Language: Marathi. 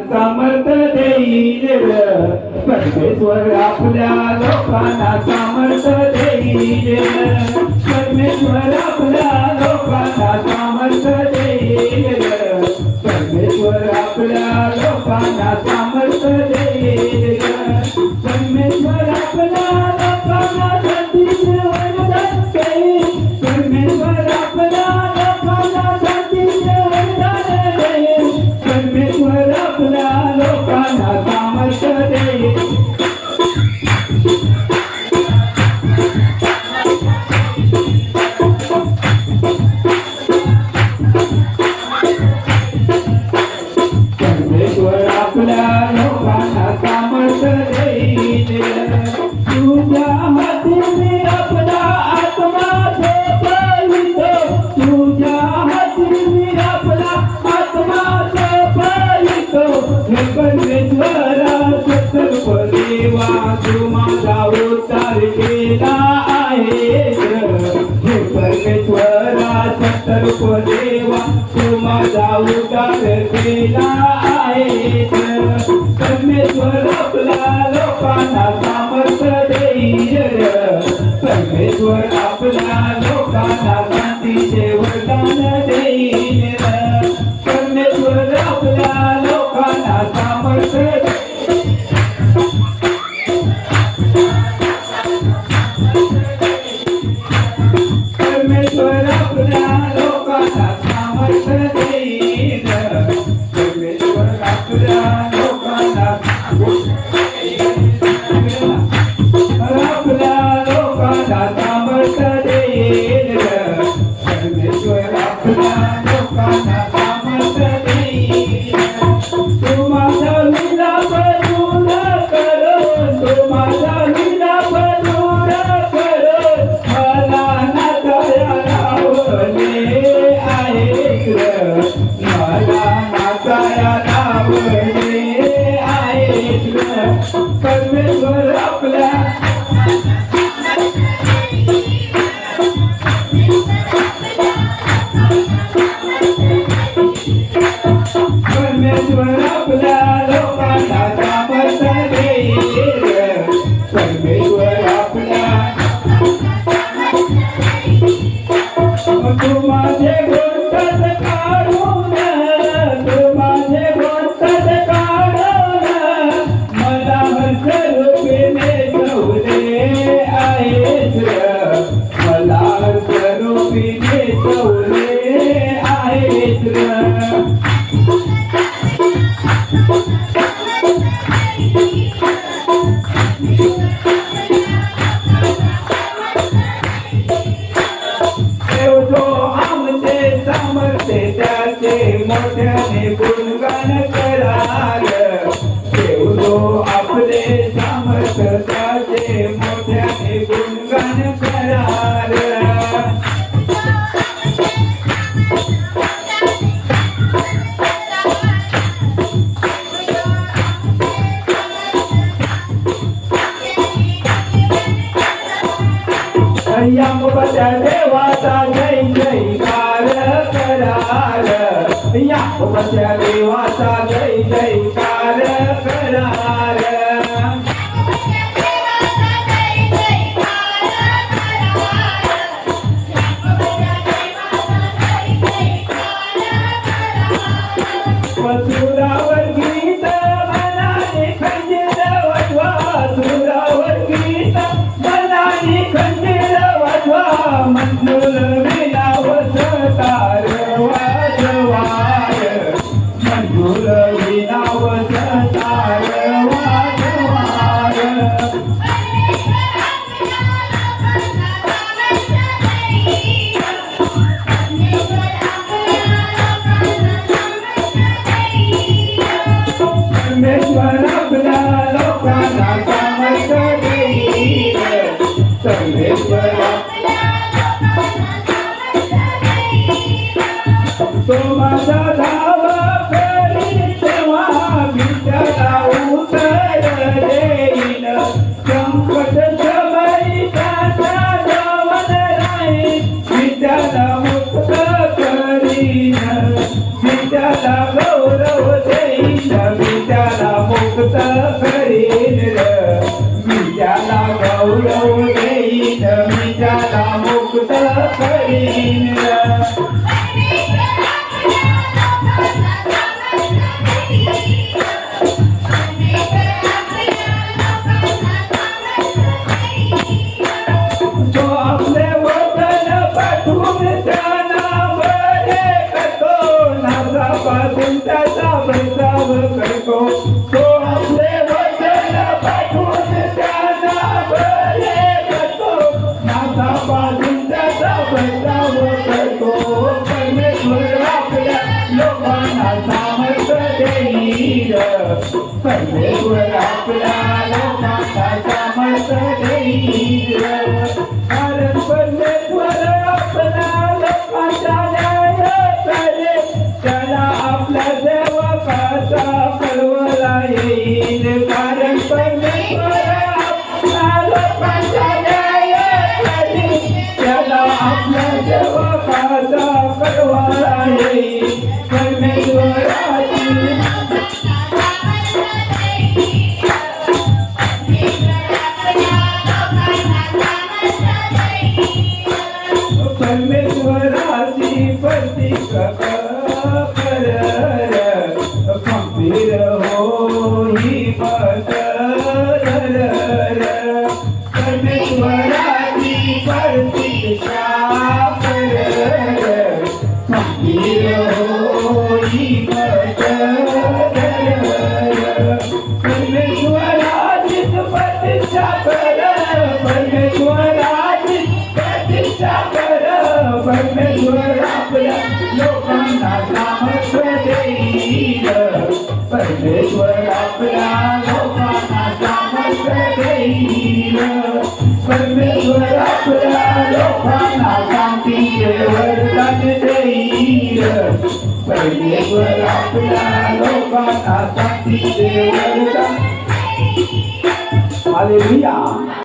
समर्थ देईल परमेश्वर आपल्या लोकांना समर्थ देईल परमेश्वर आपल्या लोकांना समर्थ देईल परमेश्वर आपल्या लोकांना समर्थ देईल परमेश्वर आपल्या लोकांना शांतीचे वरदान देईल परमेश्वर आपल्या लोकांना शांतीचे वरदान देईल परमेश्वर आपल्या लोकांना सामर्थ्य देईल परमेश्वर आपल्या लोकांना सामर्थ्य देईल तुझ्या हाती आपला आत्मा सोपवितो तुझ्या हाती आपला आत्मा सोपवितो हे परमेश्वरा सतर्क देवा तू माझा उद्धार केला आहे हे परमेश्वरा सतर्क देवा तू माझा उद्धार केला आहे परमेश्वर आपल्या लोकांना सामर्थ्य देईल परमेश्वर आपल्या लोकांना शांतीचे वरदान देईल परमेश्वर आपल्या लोकांना सामर्थ्य परमेश्वर आपल्या लोकांना सामर्थ्य देईल परमेश्वर आपल्या लोकांना सामर्थ्य देईल परमेश्वर आपल्या लोकांना सामर्थ्य देईल तू माझा विलाप दूर करो तू माझा विलाप दूर करो मला नाचाया लावले आहेस मला नाचाया लावले आहेस परमेश्वर आपल्या परमेश्वर आपल्या लोकांना सामर्थ्य देईल परमेश्वर आपल्या तू माझे गोष्ट काढून तू माझे गोष्ट काढून मला हर्षरूपीने ठेवले आहेस मला हर्षरूपीने ठेवले आहेस सामर्थ्य त्याचे मोठ्याने गुणगान कराल देवलो आपले सामर्थ्य त्याचे मोठ्याने गुणगान कराल यामुळं देवाचा जय जयकार कराल यामुळं देवाचा जय जयकार कराल सुरावर गीत मनाने खंजीर वाजवा सुरावर गीत मनाने खंजीर वाजवा मंजुल विलाव सतार वाजवाय मंजुल विलाव सतार वाजवाय परमेश्वर आपल्या लोकांना सामर्थ्य देईल परमेश्वर तो माझा धावा करी तेव्हा मी त्याला उत्तर देईल संकट समयी त्याचा जवळ राहील मी त्याला मुक्त करीन मी त्याला गौरव देईन त्याला मुक्त करीन र मी त्याला गौरव देईन मी त्याला मुक्त करीन र तो आपले वतन पाठवून त्यांना बरे करतो नासापासून त्याचा बचाव करतो तो आपले वतन पाठवून त्यांना बरे करतो नासापासून त्याचा बचाव करतो परमेश्वर आपल्या लोकांना सामर्थ्य देईल परमेश्वर आपल्या लोकांना सामर्थ्य देईल कारण परमेश्वर आपल्या लोकांचा न्याय करेल त्याला आपल्या सेवकाचा कळवला येईल कारण परमेश्वर आपल्या लोकांचा न्याय करेल त्याला आपल्या सेवकाचा कळवला येईल परमेश्वराची परमेश्वराची प्रतीक्षा कर खंबीर होई पसर परमेश्वराची प्रतीक्षा कर खंबीर होई पसर परमेश्वराची प्रतीक्षा कर परमेश्वराची प्रतीक्षा कर परमेश्वर आपल्या लोकांना सामर्थ्य देईल परमेश्वर आपल्या लोकांना सामर्थ्य देईल परमेश्वर आपल्या लोकांना शांतीचे वरदान देईल परमेश्वर आपल्या लोकांना शांतीचे वरदान हालेलुया